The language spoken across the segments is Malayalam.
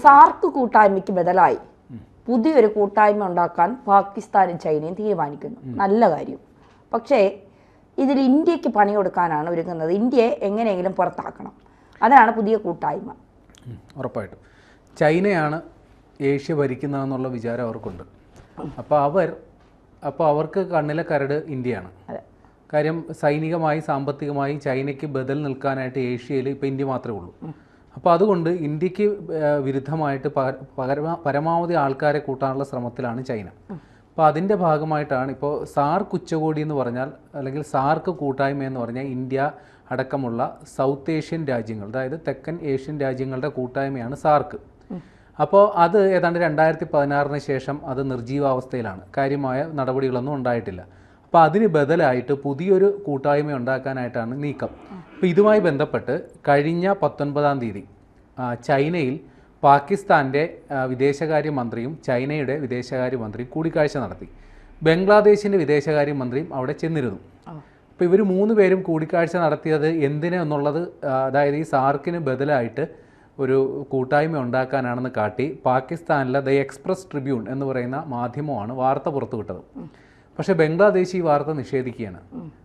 സാർക്ക് കൂട്ടായ്മയ്ക്ക് ബദലായി പുതിയൊരു കൂട്ടായ്മ ഉണ്ടാക്കാൻ പാകിസ്ഥാനും ചൈനയും തീരുമാനിക്കുന്നു. നല്ല കാര്യം. പക്ഷേ ഇതിൽ ഇന്ത്യക്ക് പണി കൊടുക്കാനാണ് ഒരുങ്ങുന്നത്. ഇന്ത്യയെ എങ്ങനെയെങ്കിലും പുറത്താക്കണം. അതാണ് പുതിയ കൂട്ടായ്മ. ഉറപ്പായിട്ടും ചൈനയാണ് ഏഷ്യ ഭരിക്കുന്നതെന്നുള്ള വിചാരം അവർക്കുണ്ട്. അപ്പോൾ അവർക്ക് കണ്ണിലെ കരട് ഇന്ത്യയാണ്. കാര്യം സൈനികമായി സാമ്പത്തികമായി ചൈനയ്ക്ക് ബദൽ നിൽക്കാനായിട്ട് ഏഷ്യയിൽ ഇപ്പോൾ ഇന്ത്യ മാത്രമേ ഉള്ളൂ. അപ്പോൾ അതുകൊണ്ട് ഇന്ത്യക്ക് വിരുദ്ധമായിട്ട് പരമാവധി ആൾക്കാരെ കൂട്ടാനുള്ള ശ്രമത്തിലാണ് ചൈന. അപ്പോൾ അതിൻ്റെ ഭാഗമായിട്ടാണ് ഇപ്പോൾ സാർക്ക് ഉച്ചകോടി എന്ന് പറഞ്ഞാൽ, അല്ലെങ്കിൽ സാർക്ക് കൂട്ടായ്മ എന്ന് പറഞ്ഞാൽ ഇന്ത്യ അടക്കമുള്ള സൗത്ത് ഏഷ്യൻ രാജ്യങ്ങൾ, അതായത് തെക്കൻ ഏഷ്യൻ രാജ്യങ്ങളുടെ കൂട്ടായ്മയാണ് സാർക്ക്. അപ്പോൾ അത് ഏതാണ്ട് 2016 ശേഷം അത് നിർജീവാവസ്ഥയിലാണ്. കാര്യമായ നടപടികളൊന്നും ഉണ്ടായിട്ടില്ല. അപ്പോൾ അതിന് ബദലായിട്ട് പുതിയൊരു കൂട്ടായ്മ ഉണ്ടാക്കാനായിട്ടാണ് നീക്കം. അപ്പോൾ ഇതുമായി ബന്ധപ്പെട്ട് കഴിഞ്ഞ 19-ാം തീയതി ചൈനയിൽ പാകിസ്ഥാൻ്റെ വിദേശകാര്യമന്ത്രിയും ചൈനയുടെ വിദേശകാര്യമന്ത്രിയും കൂടിക്കാഴ്ച നടത്തി. ബംഗ്ലാദേശിൻ്റെ വിദേശകാര്യമന്ത്രിയും അവിടെ ചെന്നിരുന്നു. അപ്പോൾ ഇവർ 3 പേരും കൂടിക്കാഴ്ച നടത്തിയത് എന്തിനെന്നുള്ളത്, അതായത് ഈ സാർക്കിന് ബദലായിട്ട് ഒരു കൂട്ടായ്മ ഉണ്ടാക്കാനാണെന്ന് കാട്ടി പാകിസ്ഥാനിലെ ദ എക്സ്പ്രസ് ട്രിബ്യൂൺ എന്ന് പറയുന്ന മാധ്യമമാണ് വാർത്ത പുറത്തുവിട്ടത്. പക്ഷേ ബംഗ്ലാദേശ് ഈ വാർത്ത നിഷേധിക്കുകയാണ്.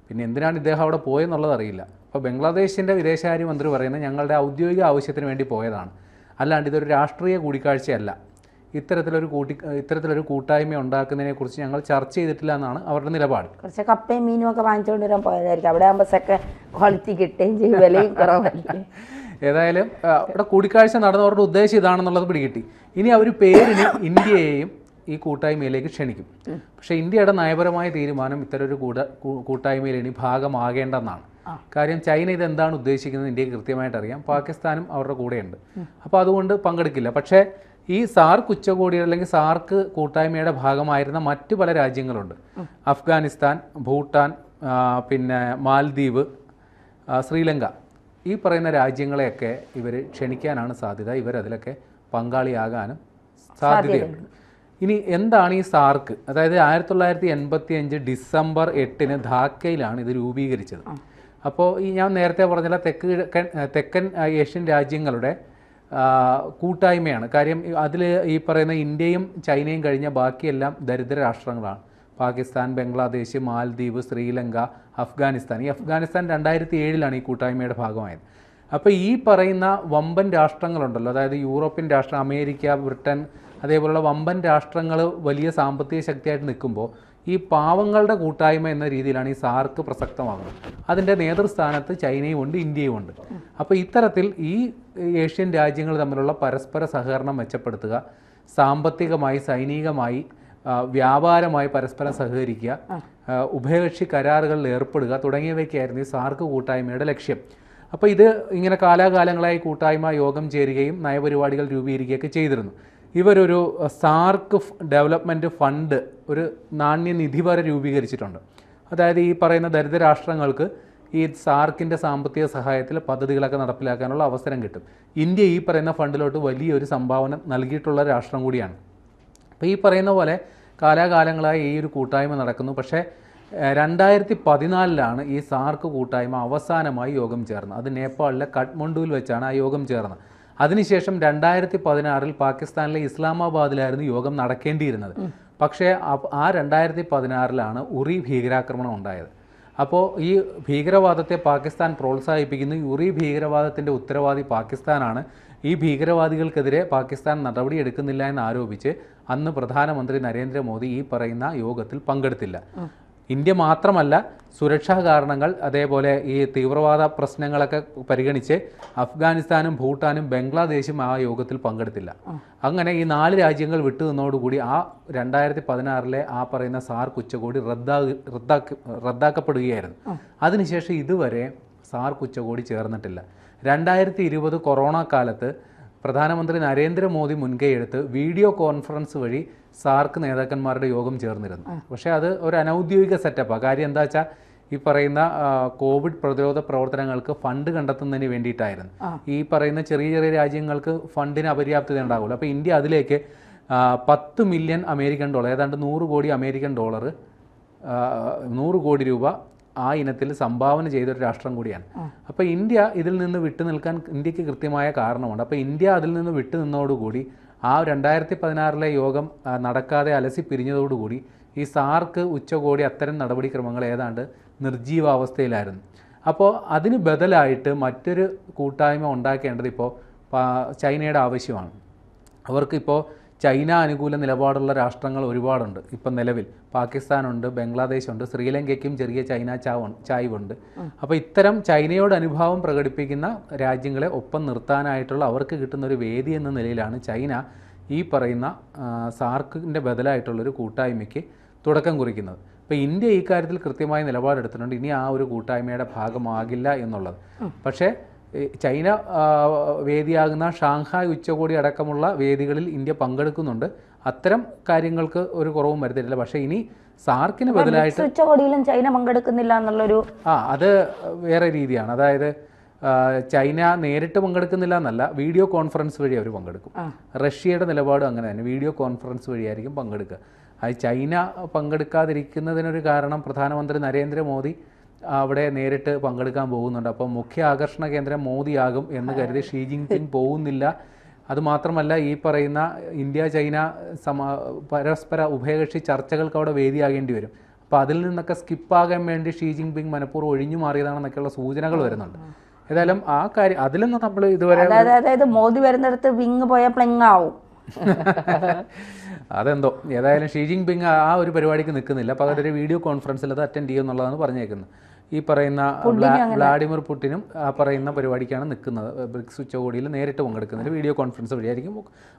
പിന്നെ എന്തിനാണ് ഇദ്ദേഹം അവിടെ പോയെന്നുള്ളത് അറിയില്ല. അപ്പോൾ ബംഗ്ലാദേശിൻ്റെ വിദേശകാര്യമന്ത്രി പറയുന്നത് ഞങ്ങളുടെ ആവശ്യത്തിന് വേണ്ടി പോയതാണ്, അല്ലാണ്ട് ഇതൊരു രാഷ്ട്രീയ കൂടിക്കാഴ്ചയല്ല, ഇത്തരത്തിലൊരു കൂട്ടായ്മ ഉണ്ടാക്കുന്നതിനെക്കുറിച്ച് ഞങ്ങൾ ചർച്ച ചെയ്തിട്ടില്ല എന്നാണ് അവരുടെ നിലപാട്. കുറച്ച് കപ്പയും മീനും ഒക്കെ വാങ്ങിച്ചുകൊണ്ട് വരാൻ പോയതായിരിക്കും. അവിടെ ആകുമ്പോൾ ക്വാളിറ്റി കിട്ടുകയും ചെയ്യും, വിലയും കുറവല്ലേ. ഏതായാലും അവിടെ കൂടിക്കാഴ്ച നടന്നവരുടെ ഉദ്ദേശം ഇതാണെന്നുള്ളത് പിടികിട്ടി. ഇനി അവർ പേരിന് ഇന്ത്യയെയും ഈ കൂട്ടായ്മയിലേക്ക് ക്ഷണിക്കും. പക്ഷേ ഇന്ത്യയുടെ നയപരമായ തീരുമാനം ഇത്തരൊരു കൂട്ടായ്മയിൽ ഇനി ഭാഗമാകേണ്ടെന്നാണ്. കാര്യം ചൈന ഇതെന്താണ് ഉദ്ദേശിക്കുന്നത് ഇന്ത്യക്ക് കൃത്യമായിട്ട് അറിയാം. പാകിസ്ഥാനും അവരുടെ കൂടെയുണ്ട്. അപ്പോൾ അതുകൊണ്ട് പങ്കെടുക്കില്ല. പക്ഷേ ഈ സാർക്ക് ഉച്ചകോടി അല്ലെങ്കിൽ സാർക്ക് കൂട്ടായ്മയുടെ ഭാഗമായിരുന്ന മറ്റു പല രാജ്യങ്ങളുണ്ട്. അഫ്ഗാനിസ്ഥാൻ, ഭൂട്ടാൻ, പിന്നെ മാൽദ്വീപ്, ശ്രീലങ്ക, ഈ പറയുന്ന രാജ്യങ്ങളെയൊക്കെ ഇവർ ക്ഷണിക്കാനാണ് സാധ്യത. ഇവരതിലൊക്കെ പങ്കാളിയാകാനും സാധ്യതയുണ്ട്. ഇനി എന്താണ് ഈ സാർക്ക്? അതായത് 1985 ഡിസംബർ 8 ധാക്കയിലാണ് ഇത് രൂപീകരിച്ചത്. അപ്പോൾ ഈ ഞാൻ നേരത്തെ പറഞ്ഞ തെക്കൻ ഏഷ്യൻ രാജ്യങ്ങളുടെ കൂട്ടായ്മയാണ്. കാര്യം അതിൽ ഈ പറയുന്ന ഇന്ത്യയും ചൈനയും കഴിഞ്ഞ ബാക്കിയെല്ലാം ദരിദ്ര രാഷ്ട്രങ്ങളാണ്. പാകിസ്ഥാൻ, ബംഗ്ലാദേശ്, മാൽദ്വീപ്, ശ്രീലങ്ക, അഫ്ഗാനിസ്ഥാൻ. ഈ അഫ്ഗാനിസ്ഥാൻ 2007 ഈ കൂട്ടായ്മയുടെ ഭാഗമായത്. അപ്പോൾ ഈ പറയുന്ന വമ്പൻ രാഷ്ട്രങ്ങളുണ്ടല്ലോ, അതായത് യൂറോപ്യൻ രാഷ്ട്രം, അമേരിക്ക, ബ്രിട്ടൻ, അതേപോലുള്ള വമ്പൻ രാഷ്ട്രങ്ങൾ വലിയ സാമ്പത്തിക ശക്തിയായിട്ട് നിൽക്കുമ്പോൾ ഈ പാവങ്ങളുടെ കൂട്ടായ്മ എന്ന രീതിയിലാണ് ഈ സാർക്ക് പ്രസക്തമാകുന്നത്. അതിൻ്റെ നേതൃസ്ഥാനത്ത് ചൈനയും ഉണ്ട്, ഇന്ത്യയും ഉണ്ട്. അപ്പോൾ ഇത്തരത്തിൽ ഈ ഏഷ്യൻ രാജ്യങ്ങൾ തമ്മിലുള്ള പരസ്പര സഹകരണം മെച്ചപ്പെടുത്തുക, സാമ്പത്തികമായി, സൈനികമായി, വ്യാപാരമായി പരസ്പരം സഹകരിക്കുക, ഉഭയകക്ഷി കരാറുകളിൽ ഏർപ്പെടുക തുടങ്ങിയവയ്ക്കായിരുന്നു ഈ സാർക്ക് കൂട്ടായ്മയുടെ ലക്ഷ്യം. അപ്പോൾ ഇത് ഇങ്ങനെ കാലാകാലങ്ങളായി കൂട്ടായ്മ യോഗം ചേരുകയും നയപരിപാടികൾ രൂപീകരിക്കുകയൊക്കെ ചെയ്തിരുന്നു. ഇവരൊരു സാർക്ക് ഡെവലപ്മെൻറ്റ് ഫണ്ട്, ഒരു നാണ്യനിധി വരെ രൂപീകരിച്ചിട്ടുണ്ട്. അതായത് ഈ പറയുന്ന ദരിദ്ര രാഷ്ട്രങ്ങൾക്ക് ഈ സാർക്കിൻ്റെ സാമ്പത്തിക സഹായത്തിൽ പദ്ധതികളൊക്കെ നടപ്പിലാക്കാനുള്ള അവസരം കിട്ടും. ഇന്ത്യ ഈ പറയുന്ന ഫണ്ടിലോട്ട് വലിയൊരു സംഭാവന നൽകിയിട്ടുള്ള രാഷ്ട്രം കൂടിയാണ്. അപ്പോൾ ഈ പറയുന്ന പോലെ കാലാകാലങ്ങളായി ഈ ഒരു കൂട്ടായ്മ നടക്കുന്നു. പക്ഷേ 2014 ഈ സാർക്ക് കൂട്ടായ്മ അവസാനമായി യോഗം ചേർന്നത്. അത് നേപ്പാളിലെ കാഠ്മണ്ഡുവിൽ വെച്ചാണ് ആ യോഗം ചേർന്നത്. അതിനുശേഷം 2016 പാകിസ്ഥാനിലെ ഇസ്ലാമാബാദിലായിരുന്നു യോഗം നടക്കേണ്ടിയിരുന്നത്. പക്ഷേ ആ 2016 ഉറി ഭീകരാക്രമണം ഉണ്ടായത്. അപ്പോൾ ഈ ഭീകരവാദത്തെ പാകിസ്ഥാൻ പ്രോത്സാഹിപ്പിക്കുന്നു. ഉറി ഭീകരവാദത്തിൻ്റെ ഉത്തരവാദി പാകിസ്ഥാനാണ്. ഈ ഭീകരവാദികൾക്കെതിരെ പാകിസ്ഥാൻ നടപടിയെടുക്കുന്നില്ല എന്നാരോപിച്ച് അന്ന് പ്രധാനമന്ത്രി നരേന്ദ്രമോദി ഈ പറയുന്ന യോഗത്തിൽ പങ്കെടുത്തില്ല. ഇന്ത്യ മാത്രമല്ല, സുരക്ഷാ കാരണങ്ങൾ, അതേപോലെ ഈ തീവ്രവാദ പ്രശ്നങ്ങളൊക്കെ പരിഗണിച്ച് അഫ്ഗാനിസ്ഥാനും ഭൂട്ടാനും ബംഗ്ലാദേശും ആ യോഗത്തിൽ പങ്കെടുത്തില്ല. അങ്ങനെ ഈ 4 രാജ്യങ്ങൾ വിട്ടുനിന്നതോടുകൂടി ആ 2016 ആ പറയുന്ന സാർക്ക് ഉച്ചകോടി റദ്ദാക്കപ്പെടുകയായിരുന്നു. അതിനുശേഷം ഇതുവരെ സാർക്ക് ഉച്ചകോടി ചേർന്നിട്ടില്ല. 2020 കൊറോണ കാലത്ത് പ്രധാനമന്ത്രി നരേന്ദ്രമോദി മുൻകൈയെടുത്ത് വീഡിയോ കോൺഫറൻസ് വഴി സാർക്ക് നേതാക്കന്മാരുടെ യോഗം ചേർന്നിരുന്നു. പക്ഷേ അത് ഒരു അനൗദ്യോഗിക സെറ്റപ്പാണ്. കാര്യം എന്താ വെച്ചാൽ ഈ പറയുന്ന കോവിഡ് പ്രതിരോധ പ്രവർത്തനങ്ങൾക്ക് ഫണ്ട് കണ്ടെത്തുന്നതിന് വേണ്ടിയിട്ടായിരുന്നു. ഈ പറയുന്ന ചെറിയ ചെറിയ രാജ്യങ്ങൾക്ക് ഫണ്ടിന് അപര്യാപ്തത ഉണ്ടാകുമല്ലോ. അപ്പോൾ ഇന്ത്യ അതിലേക്ക് $10 മില്യൺ, ഏതാണ്ട് $100 കോടി, 100 കോടി രൂപ ആ ഇനത്തിൽ സംഭാവന ചെയ്തൊരു രാഷ്ട്രം കൂടിയാണ്. അപ്പോൾ ഇന്ത്യ ഇതിൽ നിന്ന് വിട്ടു നിൽക്കാൻ ഇന്ത്യക്ക് കൃത്യമായ കാരണമുണ്ട്. അപ്പോൾ ഇന്ത്യ അതിൽ നിന്ന് വിട്ടു നിന്നതോടുകൂടി ആ 2016 യോഗം നടക്കാതെ അലസി പിരിഞ്ഞതോടുകൂടി ഈ സാർക്ക് ഉച്ചകോടി അത്തരം നടപടിക്രമങ്ങൾ ഏതാണ്ട് നിർജീവാവസ്ഥയിലായിരുന്നു. അപ്പോൾ അതിന് ബദലായിട്ട് മറ്റൊരു കൂട്ടായ്മ ഉണ്ടാക്കേണ്ടത് ഇപ്പോൾ ചൈനയുടെ ആവശ്യമാണ്. അവർക്കിപ്പോൾ ചൈന അനുകൂല നിലപാടുള്ള രാഷ്ട്രങ്ങൾ ഒരുപാടുണ്ട്. ഇപ്പം നിലവിൽ പാകിസ്ഥാനുണ്ട്, ബംഗ്ലാദേശുണ്ട്, ശ്രീലങ്കയ്ക്കും ചെറിയ ചൈന ചായ്വുണ്ട്. അപ്പോൾ ഇത്തരം ചൈനയോട് അനുഭാവം പ്രകടിപ്പിക്കുന്ന രാജ്യങ്ങളെ ഒപ്പം നിർത്താനായിട്ടുള്ള അവർക്ക് കിട്ടുന്ന ഒരു വേദി എന്ന നിലയിലാണ് ചൈന ഈ പറയുന്ന സാർക്കിൻ്റെ ബദലായിട്ടുള്ളൊരു കൂട്ടായ്മയ്ക്ക് തുടക്കം കുറിക്കുന്നത്. അപ്പോൾ ഇന്ത്യ ഈ കാര്യത്തിൽ കൃത്യമായ നിലപാടെടുത്തിട്ടുണ്ട്. ഇനി ആ ഒരു കൂട്ടായ്മയുടെ ഭാഗമാകില്ല എന്നുള്ളത്. പക്ഷേ ചൈന വേദിയാകുന്ന ഷാങ്ഹായ് ഉച്ചകോടി അടക്കമുള്ള വേദികളിൽ ഇന്ത്യ പങ്കെടുക്കുന്നുണ്ട്. അത്തരം കാര്യങ്ങൾക്ക് ഒരു കുറവും വരുത്തിയിട്ടില്ല. പക്ഷേ ഇനി സാർക്കിന് ബദലായിട്ട് ഉച്ചകോടിയിലും ചൈന പങ്കെടുക്കുന്നില്ല എന്നുള്ളൊരു അത് വേറെ രീതിയാണ്. അതായത് ചൈന നേരിട്ട് പങ്കെടുക്കുന്നില്ല എന്നല്ല, വീഡിയോ കോൺഫറൻസ് വഴി അവർ പങ്കെടുക്കും. റഷ്യയുടെ നിലപാടും അങ്ങനെ തന്നെ, വീഡിയോ കോൺഫറൻസ് വഴിയായിരിക്കും പങ്കെടുക്കുക. അത് ചൈന പങ്കെടുക്കാതിരിക്കുന്നതിനൊരു കാരണം പ്രധാനമന്ത്രി നരേന്ദ്രമോദി അവിടെ നേരിട്ട് പങ്കെടുക്കാൻ പോകുന്നുണ്ട്. അപ്പോൾ മുഖ്യ ആകർഷണ കേന്ദ്രം മോദിയാകും എന്ന് കരുതി ഷീ ജിൻപിങ് പോകുന്നില്ല. അതുമാത്രമല്ല, ഈ പറയുന്ന ഇന്ത്യ ചൈന പരസ്പര ഉഭയകക്ഷി ചർച്ചകൾക്ക് അവിടെ വേദിയാകേണ്ടി വരും. അപ്പോൾ അതിൽ നിന്നൊക്കെ സ്കിപ്പാകാൻ വേണ്ടി ഷീ ജിൻപിങ് മനഃപൂർവ്വം ഒഴിഞ്ഞു മാറിയതാണെന്നൊക്കെയുള്ള സൂചനകൾ വരുന്നുണ്ട്. ഏതായാലും ആ കാര്യം അതിലൊന്നും നമ്മൾ ഇതുവരെ അതായത് മോദി വരുന്നിടത്ത് വിങ് പോയ പ്ലെങ് ആവും. അതെന്തോ ഏതായാലും ഷീ ജിൻപിങ് ആ ഒരു പരിപാടിക്ക് നിൽക്കുന്നില്ല. പകരം ഒരു വീഡിയോ കോൺഫറൻസിൽ അത് അറ്റൻഡ് ചെയ്യുമെന്നുള്ളതാണ് പറഞ്ഞേക്കുന്നത്. ഈ പറയുന്ന വ്ളാഡിമിർ പുടിനും ആ പറയുന്ന പരിപാടിക്കാണ് നിൽക്കുന്നത്. ബ്രിക്സ് ഉച്ചകോടിയിൽ നേരിട്ട് പങ്കെടുക്കുന്നത് വീഡിയോ കോൺഫറൻസ് വഴിയായിരിക്കും.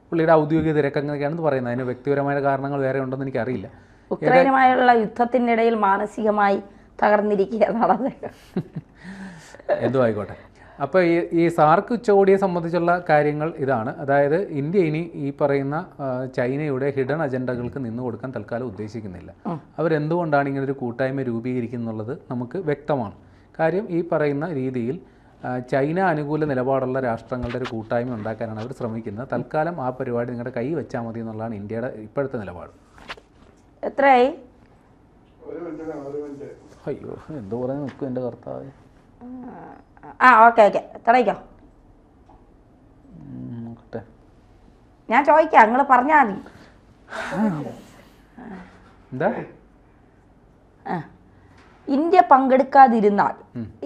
പുള്ളിയുടെ ഔദ്യോഗിക തിരക്കങ്ങനെയൊക്കെയാണെന്ന് പറയുന്നത്. അതിന് വ്യക്തിപരമായ കാരണങ്ങൾ വേറെ ഉണ്ടെന്ന് എനിക്കറിയില്ല. ഉക്രൈനുമായുള്ള യുദ്ധത്തിനിടയിൽ മാനസികമായി തകർന്നിരിക്കുകയാണ്. എന്തോ ആയിക്കോട്ടെ. അപ്പോൾ ഈ സാർക്ക് ഉച്ചകോടിയെ സംബന്ധിച്ചുള്ള കാര്യങ്ങൾ ഇതാണ്. അതായത് ഇന്ത്യ ഇനി ഈ പറയുന്ന ചൈനയുടെ ഹിഡൻ അജണ്ടകൾക്ക് നിന്നു കൊടുക്കാൻ തൽക്കാലം ഉദ്ദേശിക്കുന്നില്ല. അവരെന്തുകൊണ്ടാണ് ഇങ്ങനൊരു കൂട്ടായ്മ രൂപീകരിക്കുന്നുള്ളത് നമുക്ക് വ്യക്തമാണ്. കാര്യം ഈ പറയുന്ന രീതിയിൽ ചൈന അനുകൂല നിലപാടുള്ള രാഷ്ട്രങ്ങളുടെ ഒരു കൂട്ടായ്മ ഉണ്ടാക്കാനാണ് അവർ ശ്രമിക്കുന്നത്. തൽക്കാലം ആ പരിപാടി നിങ്ങളുടെ കൈ വെച്ചാൽ മതി എന്നുള്ളതാണ് ഇന്ത്യയുടെ ഇപ്പോഴത്തെ നിലപാട്. എത്രയായി? അയ്യോ, എന്തോ പറഞ്ഞ് നിൽക്കും എൻ്റെ കർത്താവ്. ഓക്കെ തുടങ്ങിക്കോ. ഞാൻ ചോദിക്കാം, നിങ്ങൾ പറഞ്ഞാൽ മതി. എന്താ ഇന്ത്യ പങ്കെടുക്കാതിരുന്നാൽ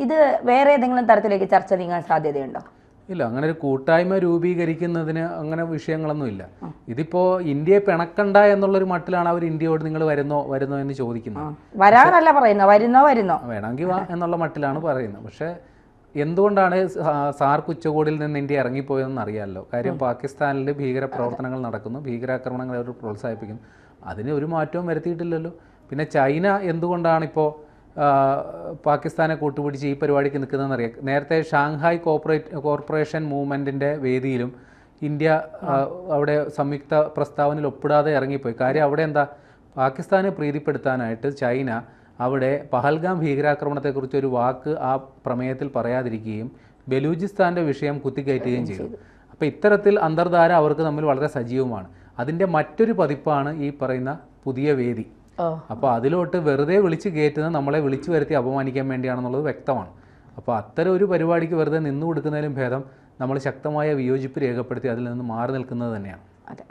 ഇത് വേറെ ഏതെങ്കിലും തരത്തിലേക്ക് ചർച്ച നീങ്ങാൻ സാധ്യതയുണ്ടോ? ഇല്ല, അങ്ങനെ ഒരു കൂട്ടായ്മ രൂപീകരിക്കുന്നതിന് അങ്ങനെ വിഷയങ്ങളൊന്നുമില്ല. ഇതിപ്പോൾ ഇന്ത്യയെ പിണക്കണ്ട എന്നുള്ളൊരു മട്ടിലാണ് അവർ ഇന്ത്യയോട് നിങ്ങൾ വരുന്നോ എന്ന് ചോദിക്കുന്നത്. വരാനല്ല പറയുന്നത്, വരുന്നോ വേണമെങ്കിൽ വാ എന്നുള്ള മട്ടിലാണ് പറയുന്നത്. പക്ഷേ എന്തുകൊണ്ടാണ് സാർക്ക് ഉച്ചകോടിയിൽ നിന്ന് ഇന്ത്യ ഇറങ്ങിപ്പോയതെന്ന് അറിയാമല്ലോ. കാര്യം പാകിസ്ഥാനിൽ ഭീകര പ്രവർത്തനങ്ങൾ നടക്കുന്നു, ഭീകരാക്രമണങ്ങൾ അവർ പ്രോത്സാഹിപ്പിക്കുന്നു. അതിന് ഒരു മാറ്റവും വരുത്തിയിട്ടില്ലല്ലോ. പിന്നെ ചൈന എന്തുകൊണ്ടാണിപ്പോൾ പാകിസ്ഥാനെ കൂട്ടുപിടിച്ച് ഈ പരിപാടിക്ക് നിൽക്കുന്നതെന്ന് അറിയാം. നേരത്തെ ഷാങ്ഹായ് കോർപ്പറേഷൻ മൂവ്മെൻറ്റിൻ്റെ വേദിയിലും ഇന്ത്യ അവിടെ സംയുക്ത പ്രസ്താവനയിൽ ഒപ്പിടാതെ ഇറങ്ങിപ്പോയി. കാര്യം അവിടെ എന്താ, പാകിസ്ഥാനെ പ്രീതിപ്പെടുത്താനായിട്ട് ചൈന അവിടെ പഹൽഗാം ഭീകരാക്രമണത്തെക്കുറിച്ച് ഒരു വാക്ക് ആ പ്രമേയത്തിൽ പറയാതിരിക്കുകയും ബലൂചിസ്ഥാൻ്റെ വിഷയം കുത്തിക്കയറ്റുകയും ചെയ്തു. അപ്പോൾ ഇത്തരത്തിൽ അന്തർധാര അവർക്ക് തമ്മിൽ വളരെ സജീവമാണ്. അതിൻ്റെ മറ്റൊരു പതിപ്പാണ് ഈ പറയുന്ന പുതിയ വേദി. അപ്പോൾ അതിലോട്ട് വെറുതെ വിളിച്ച് കയറ്റുന്നത് നമ്മളെ വിളിച്ചു വരുത്തി അപമാനിക്കാൻ വേണ്ടിയാണെന്നുള്ളത് വ്യക്തമാണ്. അപ്പോൾ അത്തരം ഒരു പരിപാടിക്ക് വെറുതെ നിന്നു കൊടുക്കുന്നതിലും ഭേദം നമ്മൾ ശക്തമായ വിയോജിപ്പ് രേഖപ്പെടുത്തി അതിൽ നിന്ന് മാറി നിൽക്കുന്നത് തന്നെയാണ്. അതെ.